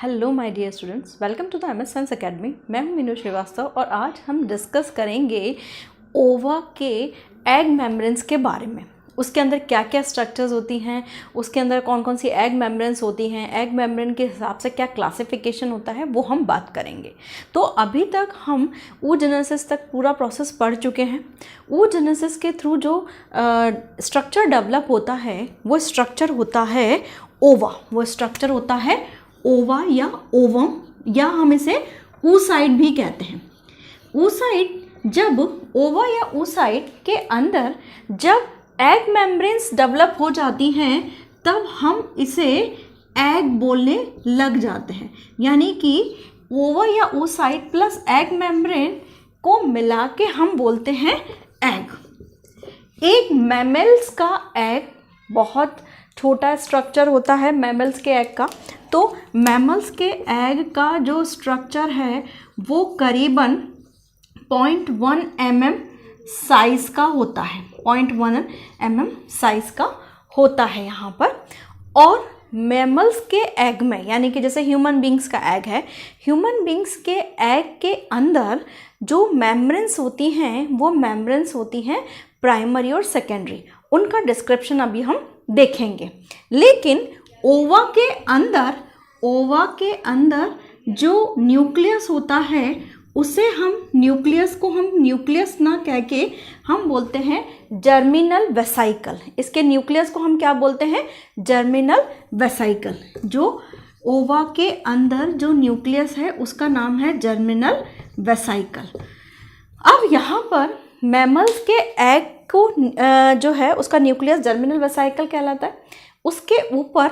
Hello my dear students, welcome to the MS science academy. मैं हूं मीनू श्रीवास्तव और आज हम डिस्कस करेंगे ओवा के एग मेम्ब्रेन्स के बारे में। उसके अंदर क्या क्या स्ट्रक्चर्स होती हैं, उसके अंदर कौन कौन सी एग मेम्ब्रेन्स होती हैं, एग मेम्ब्रेन के हिसाब से क्या क्लासिफिकेशन होता है, वो हम बात करेंगे। तो अभी तक हम oogenesis तक पूरा प्रोसेस पढ़ चुके हैं। oogenesis के थ्रू जो स्ट्रक्चर डेवलप होता है वो स्ट्रक्चर होता है ओवा। वो स्ट्रक्चर होता है ओवा या ओवम, या हम इसे oocyte भी कहते हैं। oocyte, जब ओवा या oocyte के अंदर जब एग मेम्ब्रेन्स डेवलप हो जाती हैं तब हम इसे एग बोलने लग जाते हैं। यानी कि ओवा या oocyte प्लस एग मेम्ब्रेन को मिला के हम बोलते हैं एग। एक मैमल्स का एग बहुत छोटा स्ट्रक्चर होता है मैमल्स के एग का। तो मैमल्स के एग का जो स्ट्रक्चर है वो करीबन 0.1 mm साइज का होता है। 0.1 mm साइज का होता है यहाँ पर। और मैमल्स के एग में, यानी कि जैसे ह्यूमन बींग्स का एग है, ह्यूमन बींग्स के एग के अंदर जो मेम्ब्रेन्स होती हैं वो मेम्ब्रेन्स होती हैं प्राइमरी और सेकेंडरी। उनका डिस्क्रिप्शन अभी हम देखेंगे। लेकिन ओवा के अंदर जो न्यूक्लियस होता है उसे हम न्यूक्लियस ना कह के हम बोलते हैं जर्मिनल वेसाइकल। इसके न्यूक्लियस को हम क्या बोलते हैं? Germinal vesicle. जो ओवा के अंदर जो न्यूक्लियस है उसका नाम है जर्मिनल वेसाइकल। अब यहाँ पर मैमल्स के एग को जो है उसका न्यूक्लियस जर्मिनल वेसाइकल कहलाता है। उसके ऊपर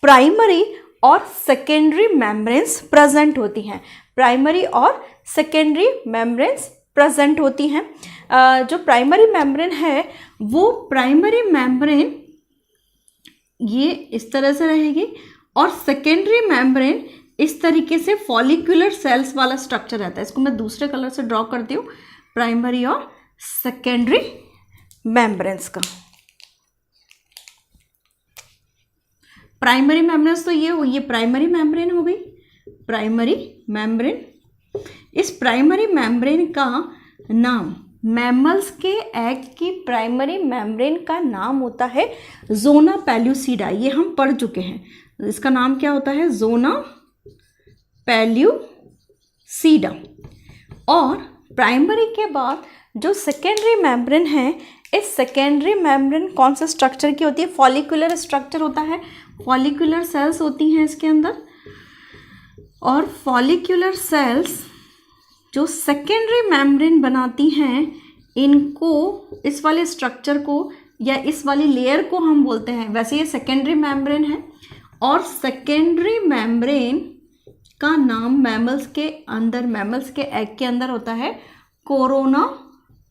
प्राइमरी और सेकेंडरी मेम्ब्रेन्स प्रेजेंट होती हैं। प्राइमरी और सेकेंडरी मेम्ब्रेन्स प्रेजेंट होती हैं। जो प्राइमरी मेम्ब्रेन है वो प्राइमरी मेम्ब्रेन ये इस तरह से रहेगी और सेकेंडरी मेम्ब्रेन इस तरीके से फॉलिकुलर सेल्स वाला स्ट्रक्चर रहता है। इसको मैं दूसरे कलर से ड्रॉ करती हूँ, प्राइमरी और सेकेंडरी मेम्ब्रेन्स का। प्राइमरी मेम्ब्रेन्स तो ये प्राइमरी मेम्ब्रेन हो गई, प्राइमरी मेम्ब्रेन। इस प्राइमरी मेम्ब्रेन का नाम, मैमल्स के एग की प्राइमरी मेम्ब्रेन का नाम होता है जोना पेल्यूसिडा। ये हम पढ़ चुके हैं। इसका नाम क्या होता है? Zona pellucida. और प्राइमरी के बाद जो सेकेंडरी मेम्ब्रेन है, इस सेकेंडरी मेम्ब्रेन कौन सा स्ट्रक्चर की होती है? फॉलिकुलर स्ट्रक्चर होता है। फॉलिकुलर सेल्स होती हैं इसके अंदर। और फॉलिकुलर सेल्स जो सेकेंडरी मेम्ब्रेन बनाती हैं, इनको, इस वाले स्ट्रक्चर को या इस वाली लेयर को हम बोलते हैं, वैसे ये सेकेंडरी मेम्ब्रेन है। और सेकेंडरी मेम्ब्रेन का नाम मैमल्स के अंदर, मैमल्स के एग के अंदर होता है कोरोना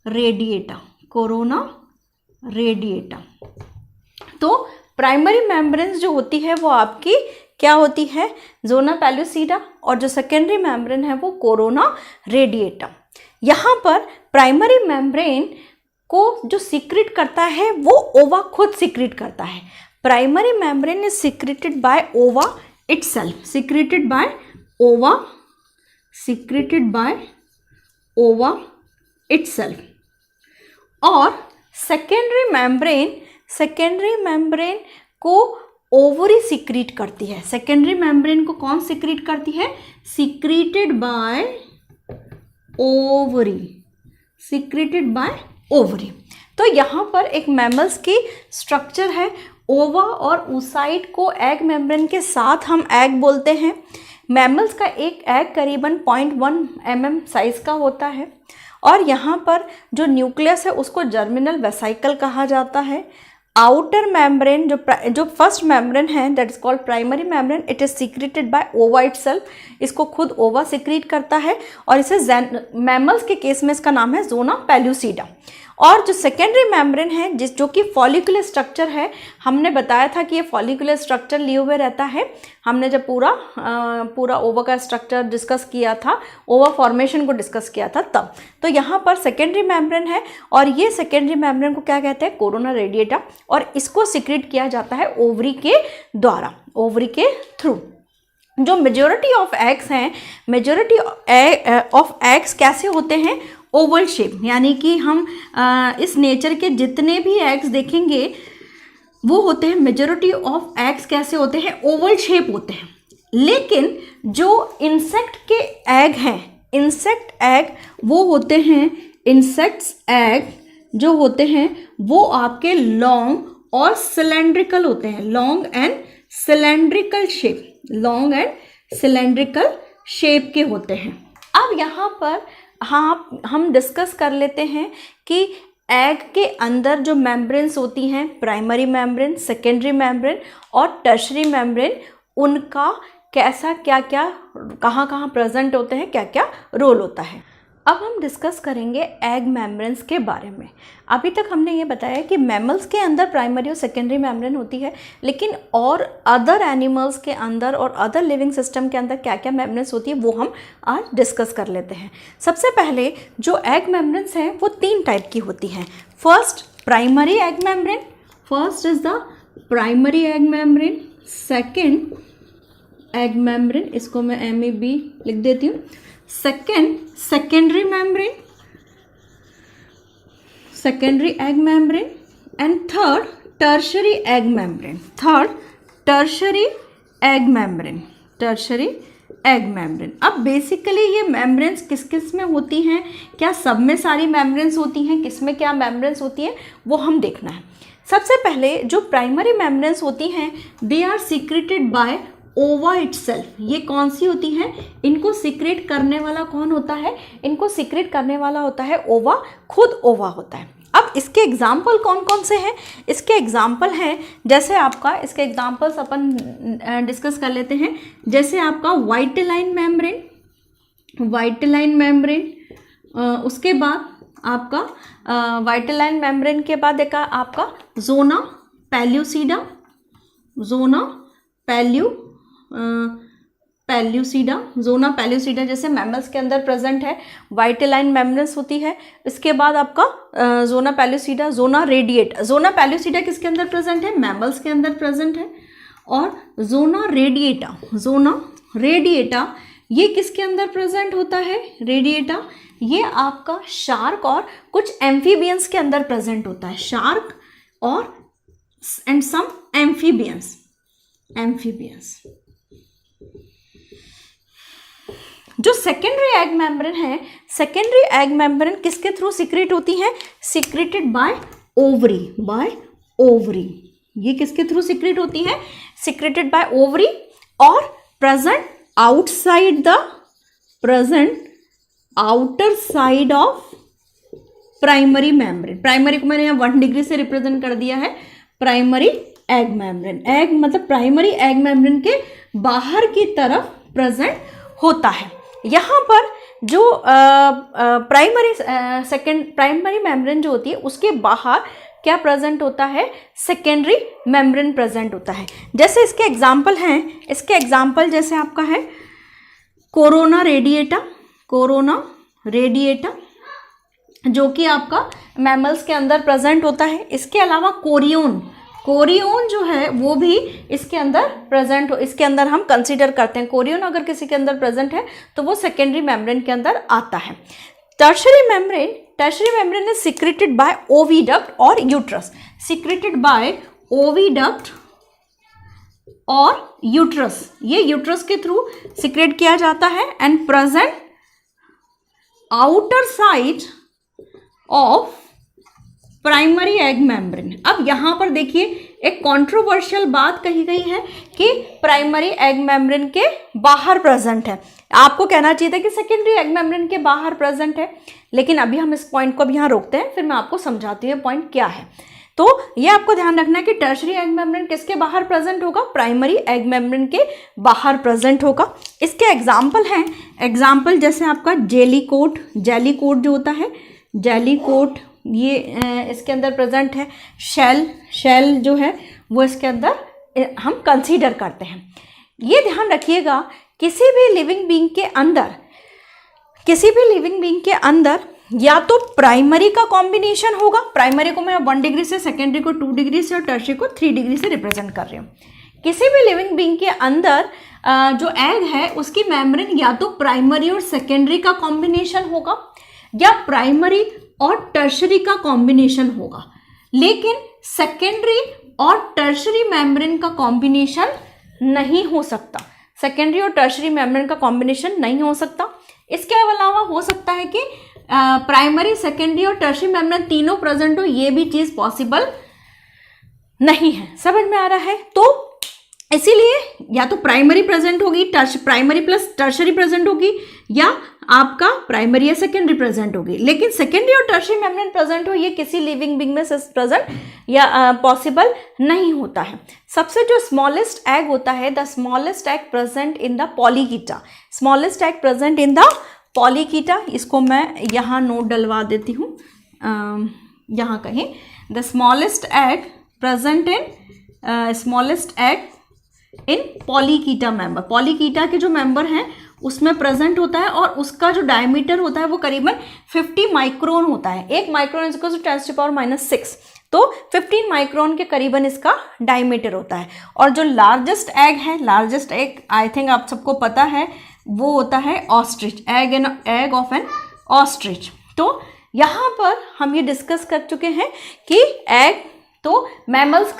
रेडिएटा। Corona radiata. तो प्राइमरी मेम्ब्रेन्स जो होती है वो आपकी क्या होती है? Zona pellucida. और जो सेकेंडरी मेम्ब्रेन है वो कोरोना रेडिएटा। यहाँ पर प्राइमरी मेम्ब्रेन को जो सीक्रेट करता है वो ओवा खुद सीक्रेट करता है। Primary membrane is secreted by ओवा इटसेल्फ। सीक्रेटेड बाय ओवा इटसेल्फ। और सेकेंडरी मेम्ब्रेन को ओवरी सीक्रेट करती है। सेकेंडरी मेम्ब्रेन को कौन सीक्रेट करती है? Secreted by ovary. Secreted by ovary. तो यहाँ पर एक मैमल्स की स्ट्रक्चर है। ओवा और oocyte को एग मेम्ब्रेन के साथ हम एग बोलते हैं। मैमल्स का एक एग करीबन 0.1 mm साइज का होता है। और यहाँ पर जो न्यूक्लियस है उसको जर्मिनल वेसाइकल कहा जाता है। आउटर मेम्ब्रेन जो फर्स्ट मेम्ब्रेन है, that is called primary membrane, it is secreted by ओवा इटसेल्फ। इसको खुद ओवा सीक्रेट करता है और इसे मैमल्स के केस में इसका नाम है जोना पेल्यूसिडा। और जो सेकेंडरी मेम्ब्रेन है जो कि फॉलिकुलर स्ट्रक्चर है, हमने बताया था कि ये फॉलिकुलर स्ट्रक्चर लिए हुए रहता है। हमने जब पूरा ओवा का स्ट्रक्चर डिस्कस किया था, ओवा फॉर्मेशन को डिस्कस किया था तब। तो यहाँ पर सेकेंडरी मेम्ब्रेन है और ये सेकेंडरी मेम्ब्रेन को क्या कहते हैं? Corona radiata. और इसको सीक्रेट किया जाता है ओवरी के द्वारा, ओवरी के थ्रू। जो मेजॉरिटी ऑफ एग्स हैं, मेजॉरिटी ऑफ एग्स कैसे होते हैं, ओवल शेप, यानी कि हम इस नेचर के जितने भी एग्स देखेंगे वो होते हैं, मेजॉरिटी ऑफ एग्स कैसे होते हैं, ओवल शेप होते हैं। लेकिन जो इंसेक्ट के एग हैं, इंसेक्ट एग वो होते हैं, इंसेक्ट्स एग जो होते हैं वो आपके लॉन्ग और सिलेंड्रिकल होते हैं, long and cylindrical shape, long and cylindrical shape के होते हैं। अब यहाँ पर हाँ हम डिस्कस कर लेते हैं कि एग के अंदर जो मेम्ब्रेन्स होती हैं, प्राइमरी मेम्ब्रेन, सेकेंडरी मेम्ब्रेन और टर्शरी मेम्ब्रेन, उनका कैसा क्या क्या कहाँ कहाँ प्रेजेंट होते हैं, क्या क्या रोल होता है। अब हम डिस्कस करेंगे एग मेम्ब्रेन्स के बारे में। अभी तक हमने ये बताया कि मैमल्स के अंदर प्राइमरी और सेकेंडरी मेम्ब्रेन होती है, लेकिन और अदर एनिमल्स के अंदर और अदर लिविंग सिस्टम के अंदर क्या क्या मेम्ब्रेन्स होती है वो हम आज डिस्कस कर लेते हैं। सबसे पहले जो एग मेम्ब्रेन्स हैं वो 3 टाइप की होती हैं। First primary egg membrane, first is the primary egg membrane. Second egg membrane, इसको मैं MEB लिख देती हूँ। Second secondary membrane, secondary egg membrane and third tertiary egg membrane, third tertiary egg membrane, tertiary egg membrane. अब basically ये membranes किस किस में होती हैं, क्या सब में सारी मेम्ब्रेन्स होती हैं, किस में क्या मेम्ब्रेन्स होती हैं वो हम देखना है। सबसे पहले जो प्राइमरी मेम्ब्रेन्स होती हैं दे आर सीक्रेटेड बाय ओवा इटसेल्फ। ये कौन सी होती हैं, इनको सीक्रेट करने वाला कौन होता है, इनको सीक्रेट करने वाला होता है ओवा, खुद ओवा होता है। अब इसके एग्जाम्पल कौन कौन से हैं, इसके एग्जाम्पल हैं जैसे आपका, इसके एग्जाम्पल्स अपन डिस्कस कर लेते हैं। जैसे आपका वाइटेलाइन मेम्ब्रेन, वाइटेलाइन मेम्ब्रेन, उसके बाद आपका वाइटेलाइन मेम्ब्रेन के बाद एक आपका जोना पैल्यूसिडा, जोना पैल्यूसिडा, जोना पैल्यूसिडा जैसे मैमल्स के अंदर प्रेजेंट है, वाइटेलाइन मेम्ब्रेन्स होती है। इसके बाद आपका जोना पैल्यूसिडा, जोना रेडिएटा, जोना पैल्यूसिडा किसके अंदर प्रेजेंट है, मैमल्स के अंदर प्रेजेंट है। और जोना रेडिएटा, जोना रेडिएटा ये किसके अंदर प्रेजेंट होता है, रेडिएटा ये आपका शार्क और कुछ एम्फीबियंस के अंदर प्रेजेंट होता है, शार्क और एंड सम एम्फीबियंस, एम्फीबियंस। जो सेकेंडरी एग मेम्ब्रेन है, सेकेंडरी एग मेम्ब्रेन किसके थ्रू सीक्रेट होती है, secreted by ovary, by ovary. ये किसके थ्रू सीक्रेट होती है, सीक्रेटेड बाय ओवरी और present outside the, present outer side of primary membrane. Primary को मैंने यहाँ 1 डिग्री से रिप्रेजेंट कर दिया है, प्राइमरी एग मेम्ब्रेन, एग मतलब प्राइमरी एग मेम्ब्रेन के बाहर की तरफ प्रेजेंट होता है। यहाँ पर जो प्राइमरी मेम्ब्रेन जो होती है उसके बाहर क्या प्रेजेंट होता है, सेकेंडरी मेम्ब्रेन प्रेजेंट होता है। जैसे इसके एग्जाम्पल हैं, इसके एग्जाम्पल जैसे आपका है कोरोना रेडिएटा, कोरोना रेडिएटा जो कि आपका मैमल्स के अंदर प्रेजेंट होता है। इसके अलावा कोरियोन, कोरियोन जो है वो भी इसके अंदर प्रेजेंट हो, इसके अंदर हम कंसीडर करते हैं। कोरियोन अगर किसी के अंदर प्रेजेंट है तो वो सेकेंडरी मेम्ब्रेन के अंदर आता है। Tertiary membrane, tertiary membrane is secreted by oviduct और यूट्रस, सीक्रेटेड बाय ओविडक्ट और यूट्रस, ये यूट्रस के थ्रू सीक्रेट किया जाता है and present outer side of primary egg membrane. अब यहाँ पर देखिए एक कंट्रोवर्शियल बात कही गई है कि प्राइमरी एग मेम्ब्रेन के बाहर प्रेजेंट है। आपको कहना चाहिए था कि सेकेंडरी एग मेम्ब्रेन के बाहर प्रेजेंट है, लेकिन अभी हम इस पॉइंट को भी यहाँ रोकते हैं, फिर मैं आपको समझाती हूँ पॉइंट क्या है। तो ये आपको ध्यान रखना है कि टर्शरी एग मेम्ब्रेन किसके बाहर प्रेजेंट होगा, प्राइमरी एग मेम्ब्रेन के बाहर प्रेजेंट होगा। इसके एग्जाम्पल हैं, एग्जाम्पल जैसे आपका जेली कोट, जेली कोट जो होता है, जेली कोट ये इसके अंदर प्रेजेंट है। शेल, शेल जो है वो इसके अंदर हम कंसीडर करते हैं। ये ध्यान रखिएगा किसी भी लिविंग बीइंग के अंदर, किसी भी लिविंग बीइंग के अंदर या तो प्राइमरी का कॉम्बिनेशन होगा, प्राइमरी को मैं 1 डिग्री से, सेकेंडरी को 2 डिग्री से और टर्शरी को 3 डिग्री से रिप्रेजेंट कर रही हूँ। किसी भी लिविंग बीइंग के अंदर जो एग है उसकी मेम्ब्रेन या तो प्राइमरी और सेकेंडरी का कॉम्बिनेशन होगा या प्राइमरी और टर्शरी का कॉम्बिनेशन होगा, लेकिन सेकेंडरी और टर्शरी मेम्ब्रेन का कॉम्बिनेशन नहीं हो सकता। सेकेंडरी और टर्शरी मेम्ब्रेन का कॉम्बिनेशन नहीं हो सकता। इसके अलावा हो सकता है कि प्राइमरी, सेकेंडरी और टर्शरी मेम्ब्रेन तीनों प्रेजेंट हो, ये भी चीज पॉसिबल नहीं है। समझ में आ रहा है? तो इसीलिए या तो प्राइमरी प्रेजेंट होगी, प्राइमरी प्लस टर्शरी प्रेजेंट होगी, या आपका प्राइमरी या सेकेंडरी प्रेजेंट होगी, लेकिन सेकेंडरी और टर्शरी मेम्ब्रेन प्रेजेंट हो ये किसी लिविंग बीइंग में प्रेजेंट या पॉसिबल नहीं होता है। सबसे जो स्मॉलेस्ट एग होता है, the smallest egg present in the polychaeta, smallest egg present in the polychaeta, इसको मैं यहाँ नोट डलवा देती हूँ, यहाँ कहीं, the smallest egg present in smallest egg in polychaeta member, polychaeta के जो मेंबर हैं उसमें प्रेजेंट होता है और उसका जो डायमीटर होता है वो करीबन 50 माइक्रोन होता है। 1 माइक्रोन इज इक्वल टू 10⁻⁻⁶, तो 15 माइक्रोन के करीबन इसका डायमीटर होता है। और जो लार्जेस्ट एग है, लार्जेस्ट एग आई थिंक आप सबको पता है, वो होता है ostrich, egg of N ostrich. तो यहाँ पर हम ये डिस्कस कर चुके हैं कि एग, तो मैमल्स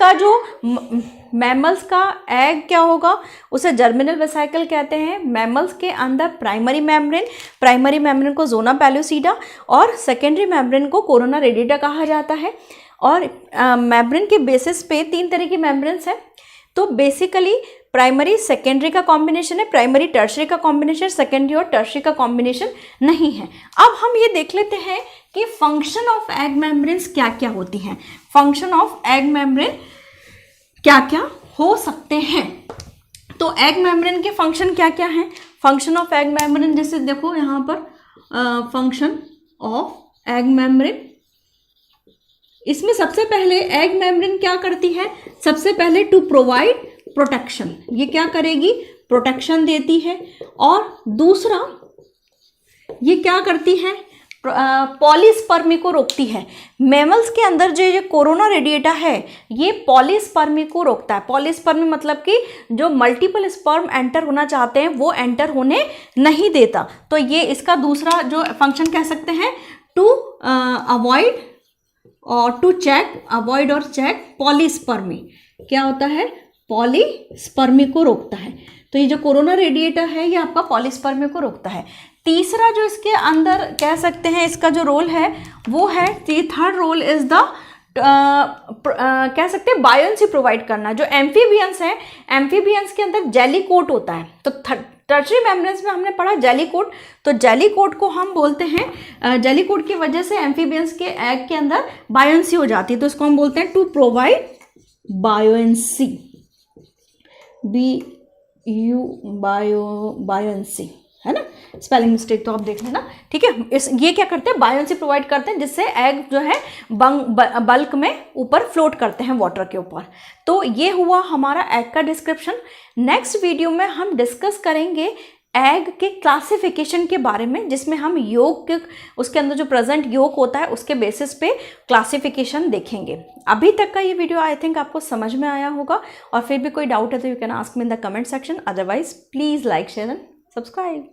का एग क्या होगा, उसे जर्मिनल वेसिकल कहते हैं। मैमल्स के अंदर प्राइमरी मेम्ब्रेन को जोना पेलुसिडा और सेकेंडरी मेम्ब्रेन को कोरोना रेडिएटा कहा जाता है। और मेम्ब्रेन के बेसिस पे 3 तरह की मेम्ब्रेन्स हैं। तो बेसिकली प्राइमरी सेकेंडरी का कॉम्बिनेशन है, प्राइमरी टर्शरी का कॉम्बिनेशन, सेकेंडरी और टर्शरी का कॉम्बिनेशन नहीं है। अब हम ये देख लेते हैं कि फंक्शन ऑफ एग मेम्ब्रेन्स क्या क्या होती हैं, फंक्शन ऑफ एग मेम्ब्रेन क्या क्या हो सकते हैं। तो एग मेम्ब्रेन के फंक्शन क्या क्या हैं, फंक्शन ऑफ एग मेम्ब्रेन, जैसे देखो यहाँ पर फंक्शन ऑफ एग मेम्ब्रेन, इसमें सबसे पहले एग मेम्ब्रेन क्या करती है, सबसे पहले टू प्रोवाइड प्रोटेक्शन, ये क्या करेगी, प्रोटेक्शन देती है। और दूसरा ये क्या करती है, पॉलीस्पर्मी को रोकती है। मैमल्स के अंदर जो ये कोरोना रेडिएटा है ये पॉलीस्पर्मी को रोकता है। पॉलीस्पर्मी मतलब कि जो मल्टीपल स्पर्म एंटर होना चाहते हैं वो एंटर होने नहीं देता। तो ये इसका दूसरा जो फंक्शन कह सकते हैं, टू अवॉइड और टू चेक, अवॉइड और चेक पॉलीस्पर्मी, क्या होता है, पॉलीस्पर्मी को रोकता है। तो ये जो कोरोना रेडिएटा है ये आपका पॉलीस्पर्मी को रोकता है। तीसरा जो इसके अंदर कह सकते हैं इसका जो रोल है वो है, थर्ड रोल इज द कह सकते हैं बायोन्सी प्रोवाइड करना। जो एम्फीबियंस है, एम्फीबियंस के अंदर जेली कोट होता है। तो टर्शरी मेम्ब्रेन्स में हमने पढ़ा जेली कोट, तो जेली कोट को हम बोलते हैं, जेली कोट की वजह से एम्फीबियंस के एग के अंदर बायोन्सी हो जाती है, तो इसको हम बोलते हैं टू प्रोवाइड बायोन्सी, बायोन्सी, है ना, स्पेलिंग मिस्टेक तो आप देख लेना, ठीक है। ये क्या करते हैं, बायोन्सी प्रोवाइड करते हैं, जिससे एग जो है बल्क में ऊपर फ्लोट करते हैं वाटर के ऊपर। तो ये हुआ हमारा एग का डिस्क्रिप्शन। नेक्स्ट वीडियो में हम डिस्कस करेंगे एग के क्लासिफिकेशन के बारे में, जिसमें हम योग के, उसके अंदर जो प्रेजेंट योग होता है उसके बेसिस पे क्लासिफिकेशन देखेंगे। अभी तक का ये वीडियो आई थिंक आपको समझ में आया होगा, और फिर भी कोई डाउट है तो you can ask me in the comment section, otherwise please like, share and subscribe.